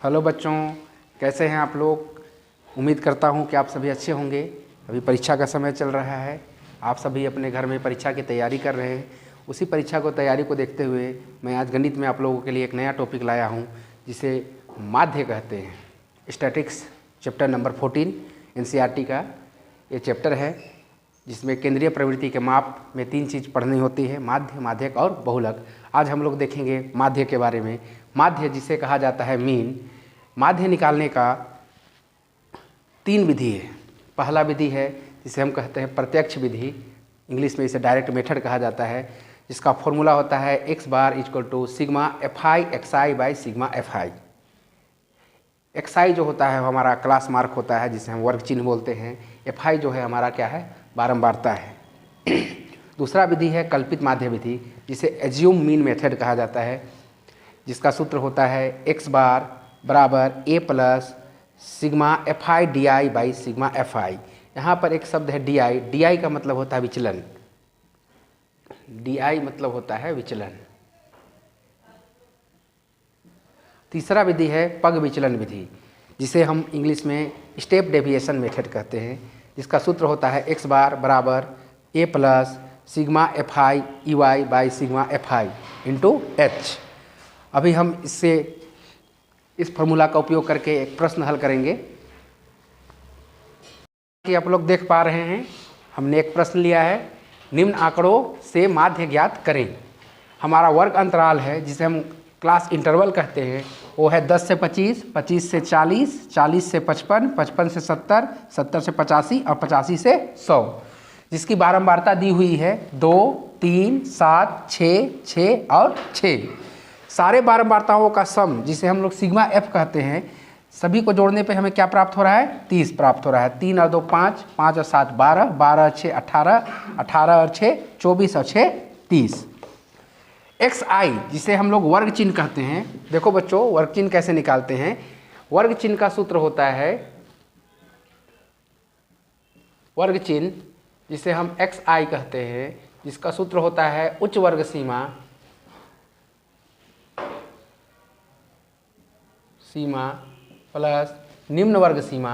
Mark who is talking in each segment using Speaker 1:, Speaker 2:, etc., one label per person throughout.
Speaker 1: Hello बच्चों, कैसे हैं आप लोग। उम्मीद करता हूं कि आप सभी अच्छे होंगे। अभी परीक्षा का समय चल रहा है, आप सभी अपने घर में परीक्षा की तैयारी कर रहे हैं। उसी परीक्षा को तैयारी को देखते हुए मैं आज गणित में आप लोगों के लिए एक नया टॉपिक लाया हूं, जिसे माध्य कहते हैं। स्टैटिक्स चैप्टर नंबर 14 एनसीईआरटी का ये चैप्टर है, जिसमें केंद्रीय प्रवृत्ति के माप में 3 चीज़ पढ़नी होती है: माध्य, माध्यक और बहुलक। आज हम लोग देखेंगे माध्य के बारे में। माध्य जिसे कहा जाता है मीन, माध्य निकालने का 3 विधि है। पहला विधि है जिसे हम कहते हैं प्रत्यक्ष विधि, इंग्लिश में इसे डायरेक्ट मेथड कहा जाता है, जिसका फॉर्मूला होता है x bar equal to sigma fi xi by sigma fi। xi जो होता है हमारा क्लास मार्क होता है, जिसे हम वर्ग चिन्ह बोलते हैं। fi जो है हमारा क्या है, बारंबारता है। दूसरा विधि है कल्पित माध्य विधि, जिसे एज्यूम मीन मेथड कहा जाता है, जिसका सूत्र होता है x बार बराबर a plus sigma fi di by sigma fi। यहाँ पर एक शब्द है di का मतलब होता है विचलन। di मतलब होता है विचलन। तीसरा विधि है पग विचलन विधि, जिसे हम इंग्लिश में स्टेप डेविएशन मेथड कहते हैं, जिसका सूत्र होता है x बार बराबर a plus sigma fi ey by sigma fi into h। अभी हम इस फॉर्मूला का उपयोग करके एक प्रश्न हल करेंगे। कि आप लोग देख पा रहे हैं, हमने एक प्रश्न लिया है, निम्न आंकड़ों से माध्य ज्ञात करें। हमारा वर्ग अंतराल है, जिसे हम क्लास इंटरवल कहते हैं, वो है 10 से 25, 25 से 40, 40 से 55, 55 से 70, 70 से 85 और 85 से 100, जिसकी बारंबारता दी हुई है 2, 3, 7, 6, 6 और 6। सारे बारंबारताओं का सम, जिसे हम लोग सिग्मा एफ कहते हैं, सभी को जोड़ने पे हमें क्या प्राप्त हो रहा है, 30 प्राप्त हो रहा है। 3 और 2 5, 5 और 7 12, 12 और 6 18, 18 और 6 24 और 6 30। एक्स आई जिसे हम लोग वर्ग चिन्ह कहते हैं, देखो बच्चों वर्ग चिन्ह कैसे निकालते हैं। वर्ग चिन्ह का सूत्र होता है, वर्ग चिन्ह जिसे हम एक्स आई कहते हैं, जिसका सूत्र होता है उच्च वर्ग सीमा प्लस निम्न वर्ग सीमा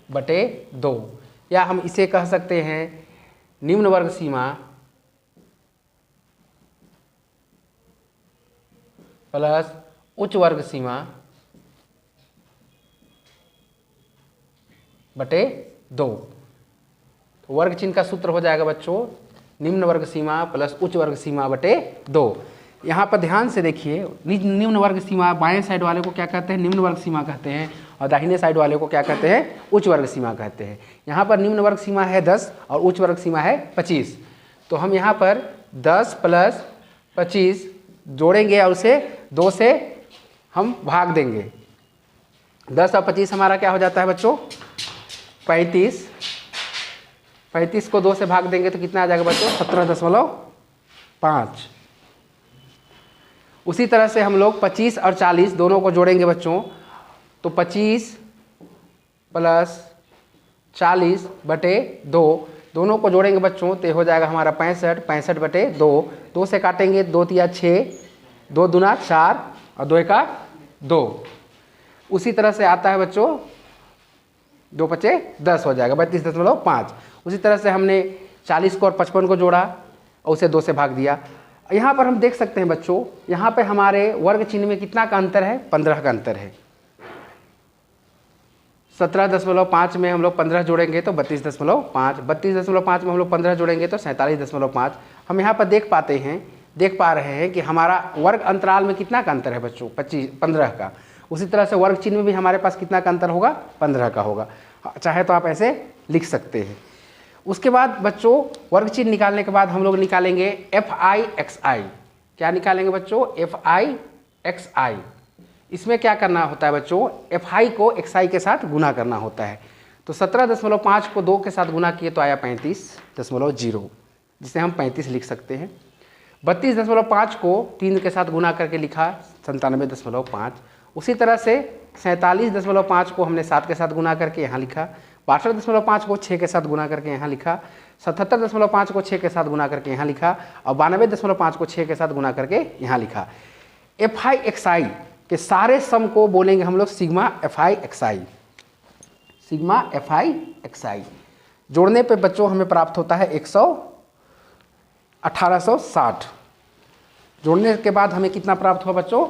Speaker 1: बटे 2, या हम इसे कह सकते हैं निम्न वर्ग सीमा प्लस उच्च वर्ग सीमा बटे 2। तो वर्ग चिन्ह का सूत्र हो जाएगा बच्चों निम्न वर्ग सीमा प्लस उच्च वर्ग सीमा बटे 2। यहाँ पर ध्यान से देखिए, निम्न वर्ग सीमा बाएं साइड वाले को क्या कहते हैं, निम्न वर्ग सीमा कहते हैं, और दाहिने साइड वाले को क्या कहते हैं, उच्च वर्ग सीमा कहते हैं। यहाँ पर निम्न वर्ग सीमा है 10 और उच्च वर्ग सीमा है 25। तो हम यहाँ पर 10 प्लस 25 जोड़ेंगे और उसे 2 से हम भाग देंगे। 10 और 25 हमारा क्या हो जाता है बच्चों, 35। 35 को 2 से भाग देंगे तो कितना आ जाएगा बच्चों, 17.5। उसी तरह से हम लोग 25 और 40 दोनों को जोड़ेंगे बच्चों, तो 25 प्लस 40 बटे 2 दोनों को जोड़ेंगे बच्चों, तो हो जाएगा हमारा 65, 65 बटे 2। 2 से काटेंगे, 2 तिया 6, 2 दूना 4 और 2 का 2। उसी तरह से आता है बच्चों 2 पचे 10 हो जाएगा 32.5। उसी तरह से हमने 40 को और 55 को जोड़ा और उसे 2 से भाग दिया। यहाँ पर हम देख सकते हैं बच्चों, यहाँ पे हमारे वर्ग चिन्ह में कितना का अंतर है, 15 का अंतर है। 17.5 में हम लोग 15 जोड़ेंगे तो 32.5, 32.5 में हम लोग 15 जोड़ेंगे तो 47.5। हम यहाँ पर देख पा रहे हैं कि हमारा वर्ग अंतराल में कितना का अंतर है बच्चों, 15 का। उसी तरह से वर्ग चिन्ह में भी हमारे पास कितना का अंतर होगा, 15 का होगा। चाहे तो आप ऐसे लिख सकते हैं। उसके बाद बच्चों वर्ग चिन्ह निकालने के बाद हम लोग निकालेंगे fi xi। क्या निकालेंगे बच्चों, fi xi। इसमें क्या करना होता है बच्चों, fi को xi के साथ गुना करना होता है। तो 17.5 को 2 के साथ गुना किए तो आया 35.0, जिसे हम 35 लिख सकते हैं। 32.5 को 3 के साथ गुना करके लिखा 97.5। उसी तरह से 47.5 को हमने 7 के साथ गुना करके यहाँ लिखा, 62.5 को 6 के साथ गुना करके यहाँ लिखा, 77.5 को 6 के साथ गुना करके यहाँ लिखा और 92.5 को 6 के साथ गुना करके यहाँ लिखा। FI XI के सारे सम को बोलेंगे हम लोग sigma FI XI। Sigma FI XI जोड़ने पे बच्चों हमें प्राप्त होता है 1860। जोड़ने के बाद हमें कितना प्राप्त हुआ बच्चों?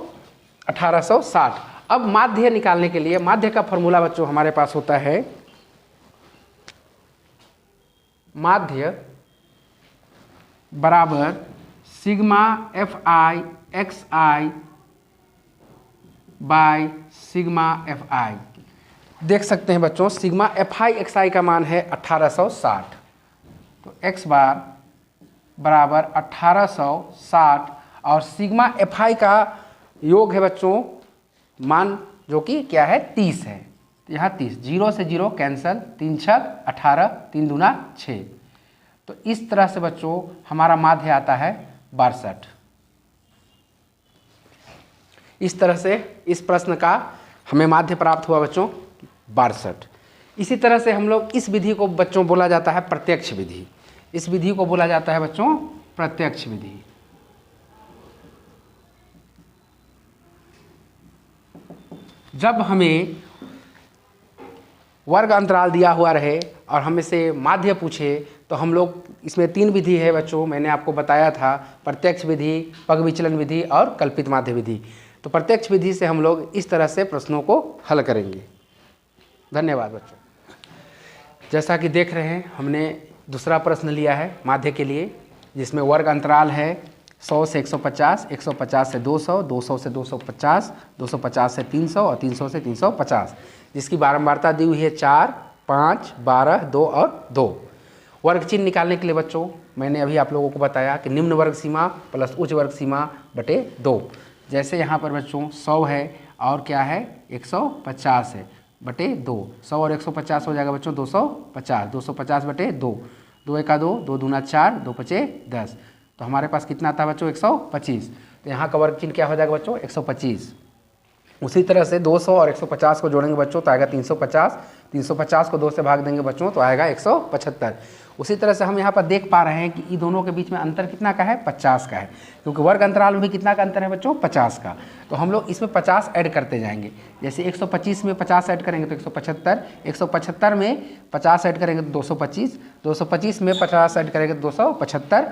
Speaker 1: 1860। अब माध्य निकालने के लिए माध्य का फॉर्मूला बच्चों हमारे पास होता है माध्य बराबर sigma FI XI by sigma FI। देख सकते हैं बच्चों सिग्मा FI XI का मान है 1860, तो x बार बराबर 1860 और सिग्मा FI का योग है बच्चों मान जो कि क्या है 30 है। यहाँ 30, 0 से 0 कैंसल, 3 छक 18, 3 दूना 6। तो इस तरह से बच्चों हमारा माध्य आता है 62। इस तरह से इस प्रश्न का हमें माध्य प्राप्त हुआ बच्चों 62। इसी तरह से हम लोग इस विधि को बच्चों बोला जाता है प्रत्यक्ष विधि। इस विधि को बोला जाता है बच्चों प्रत्यक्ष विधि। जब हमें वर्ग अंतराल दिया हुआ रहे और हमें से माध्य पूछे तो हम लोग इसमें 3 विधि है बच्चों, मैंने आपको बताया था, प्रत्यक्ष विधि, पग विचलन विधि और कल्पित माध्य विधि। तो प्रत्यक्ष विधि से हम लोग इस तरह से प्रश्नों को हल करेंगे। धन्यवाद बच्चों। जैसा कि देख रहे हैं हमने दूसरा प्रश्न लिया है माध्य के लिए, जिसमें वर्ग अंतराल है 100 से 150, 150 से 200, 200 से 250, 250 से 300 और 300 से 350, जिसकी बारंबारता दी हुई है 4, 5, 12, 2 और 2। वर्ग चिन्ह निकालने के लिए बच्चों मैंने अभी आप लोगों को बताया कि निम्न वर्ग सीमा प्लस उच्च वर्ग सीमा बटे 2। जैसे यहाँ पर बच्चों 100 है और क्या है 150 है बटे 2, 100 और 150 हो जाएगा बच्चों 250, 250 बटे 2, 2 एका 2, 2 दूना 4, 2 पचे 10। तो हमारे पास कितना आता है बच्चों 125। तो यहाँ का वर्ग चिन्ह क्या हो जाएगा बच्चों 125। उसी तरह से 200 और 150 को जोड़ेंगे बच्चों तो आएगा 350, 350 को 2 से भाग देंगे बच्चों तो आएगा 175। उसी तरह से हम यहाँ पर देख पा रहे हैं कि इन दोनों के बीच में अंतर कितना का है 50 का है, क्योंकि वर्ग अंतराल में भी कितना का अंतर है बच्चों 50 का। तो हम लोग इसमें 50 ऐड करते जाएंगे। जैसे 125 में 50 ऐड करेंगे तो 175, 175 में 50 ऐड करेंगे तो 225, 225 में 50 ऐड करेंगे तो 275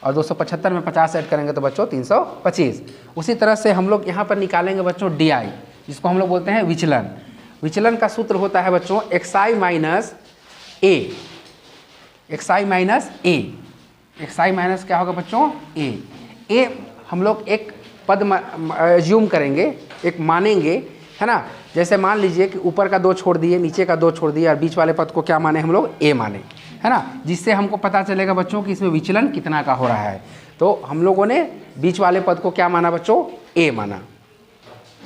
Speaker 1: और 275 में 50 ऐड करेंगे तो बच्चों 325। उसी तरह से हम लोग यहाँ पर निकालेंगे बच्चों DI, जिसको हम लोग बोलते हैं विचलन। विचलन का सूत्र होता है बच्चों XI minus A। XI minus A, XI minus क्या होगा बच्चों A हम लोग एक पद ज्यूम करेंगे, एक मानेंगे, है ना। जैसे मान लीजिए कि ऊपर का 2 छोड़ दिए, नीचे का 2 छोड़ दिए और बीच वाले पद को क्या माने हम लोग A माने, है ना, जिससे हमको पता चलेगा बच्चों कि इसमें विचलन कितना का हो रहा है। तो हम लोगों ने बीच वाले पद को क्या माना बच्चों A माना।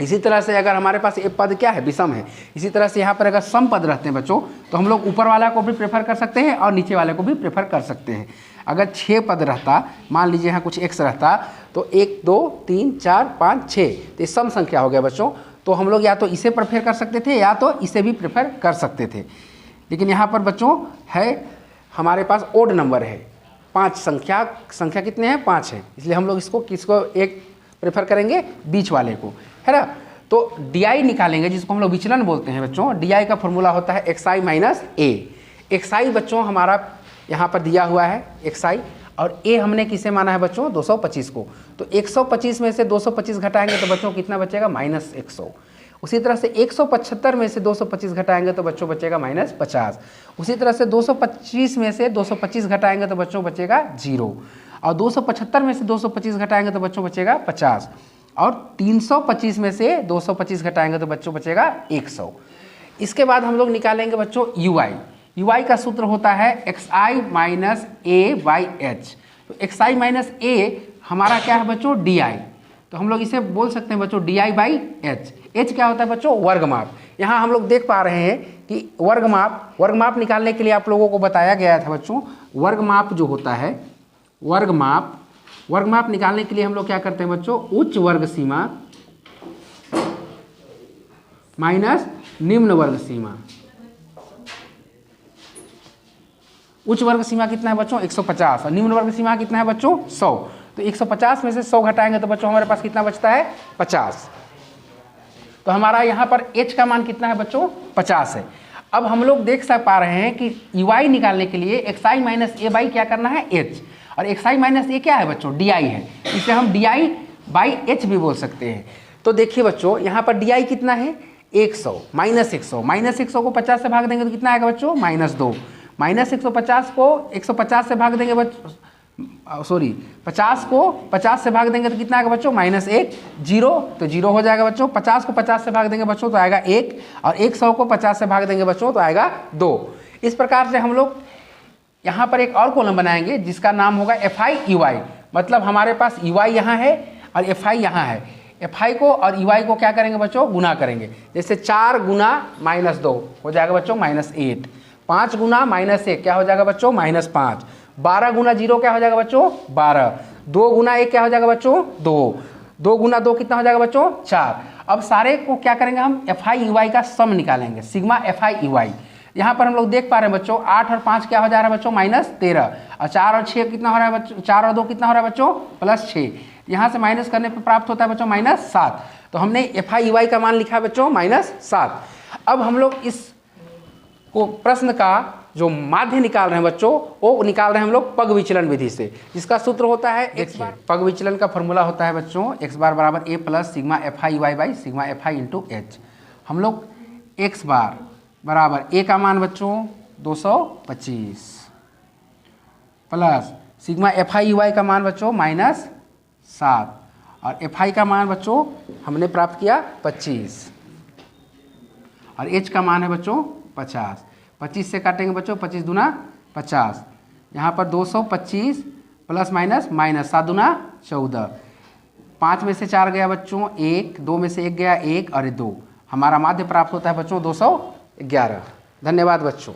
Speaker 1: इसी तरह से अगर हमारे पास एक पद क्या है विषम है, इसी तरह से यहाँ पर अगर सम पद रहते हैं बच्चों तो हम लोग ऊपर वाला को भी प्रेफर कर सकते हैं और नीचे वाले को भी प्रेफर कर सकते हैं। अगर 6 पद रहता, मान लीजिए यहाँ कुछ x रहता तो 1 2 3 4 5 6, तो ये सम संख्या हो गया बच्चों। तो हम लोग या तो इसे प्रेफर कर सकते थे या तो इसे भी प्रेफर कर सकते थे। लेकिन यहाँ पर बच्चों है हमारे पास ओड नंबर है 5, संख्या कितने हैं 5 है, इसलिए हम लोग इसको किसको एक प्रेफर करेंगे बीच वाले को, है ना। तो DI निकालेंगे जिसको हम लोग विचलन बोलते हैं बच्चों। DI का फॉर्मूला होता है XI माइनस A। XI बच्चों हमारा यहाँ पर दिया हुआ है XI और A हमने किसे माना है बच्चों 225 को। तो 125 में से 225 घटाएंगे तो बच्चों कितना बचेगा -100। उसी तरह से 175 में से 225 घटाएंगे तो बच्चों बचेगा -50। उसी तरह से 225 में से 225 घटाएंगे तो बच्चों बचेगा 0 और 275 में से 225 घटाएंगे तो बच्चों बचेगा 50 और 325 में से 225 घटाएंगे तो बच्चों बचेगा 100। इसके बाद हम लोग निकालेंगे बच्चों UI। UI का सूत्र होता है XI minus A by H। तो XI माइनस A हमारा क्या है बच्चों DI, तो हम लोग इसे बोल सकते हैं बच्चों DI बाई H। H क्या होता है बच्चों वर्गमाप। यहाँ हम लोग देख पा रहे हैं कि वर्गमाप निकालने के लिए आप लोगों को बताया गया था बच्चों, वर्गमाप जो होता है वर्गमाप निकालने के लिए हम लोग क्या करते हैं बच्चों उच्च वर्ग सीमा माइनस निम्न वर्ग सीमा। उच्च वर्ग सीमा कितना है बच्चों 150 और निम्न वर्ग सीमा कितना है बच्चों 100। तो 150 में से 100 घटाएंगे तो बच्चों हमारे पास कितना बचता है 50। तो हमारा यहाँ पर h का मान कितना है बच्चों 50 है। अब हम लोग देख पा रहे हैं कि ui निकालने के लिए xi माइनस a बाई क्या करना है h, और xi माइनस a क्या है बच्चों di है, इसे हम di बाई h भी बोल सकते हैं। तो देखिए बच्चों यहाँ पर di कितना है 100 माइनस 100 को 50 से भाग देंगे तो कितना आएगा बच्चों -2, माइनस 150 को 150 से भाग देंगे बच्चों, सॉरी 50 को 50 से भाग देंगे तो कितना आएगा बच्चों -1, 0 तो 0 हो जाएगा बच्चों। 50 को 50 से भाग देंगे बच्चों तो आएगा 1, और 100 को 50 से भाग देंगे बच्चों तो आएगा 2। इस प्रकार से हम लोग यहाँ पर एक और कॉलम बनाएंगे जिसका नाम होगा FI EY, मतलब हमारे पास EY यहाँ है और FI यहाँ है। FI को और EY को क्या करेंगे बच्चों गुना करेंगे, जैसे 4 गुना -2 हो जाएगा बच्चों -8, 5 गुना -1 क्या हो जाएगा बच्चों -5, 12 गुना 0 क्या हो जाएगा बच्चों 12, 2 गुना 1 क्या हो जाएगा बच्चों 2, 2 गुना 2 कितना हो जाएगा बच्चों 4। अब सारे को क्या करेंगे हम FI EY का सम निकालेंगे, सिग्मा FI EY। यहाँ पर हम लोग देख पा रहे हैं बच्चों 8 और 5 क्या हो जा रहा है बच्चों -13, और 4 और 6 कितना हो रहा है बच्चों, 4 और 2 कितना हो रहा है बच्चों +6, यहाँ से माइनस करने पर प्राप्त होता है बच्चों -7। तो हमने FI EY का मान लिखा है बच्चों -7। अब हम लोग इस को प्रश्न का जो माध्य निकाल रहे हैं बच्चों वो निकाल रहे हैं हम लोग पग विचलन विधि से, जिसका सूत्र होता है x बार। पग विचलन का फॉर्मूला होता है बच्चों x बार बराबर a plus sigma FI EY by sigma FI into h। हम लोग x बार बराबर a का मान बच्चों 225 प्लस सिग्मा FI EY का मान बच्चों -7 और FI का मान बच्चों हमने प्राप्त किया 25 और h का मान है बच्चों 50। 25 से काटेंगे बच्चों 25 दूना 50, यहाँ पर 225 प्लस माइनस -7 दूना 14, 5 में से 4 गया बच्चों 1, 2 में से 1 गया 1 और 2, हमारा माध्य प्राप्त होता है बच्चों 211। धन्यवाद बच्चों।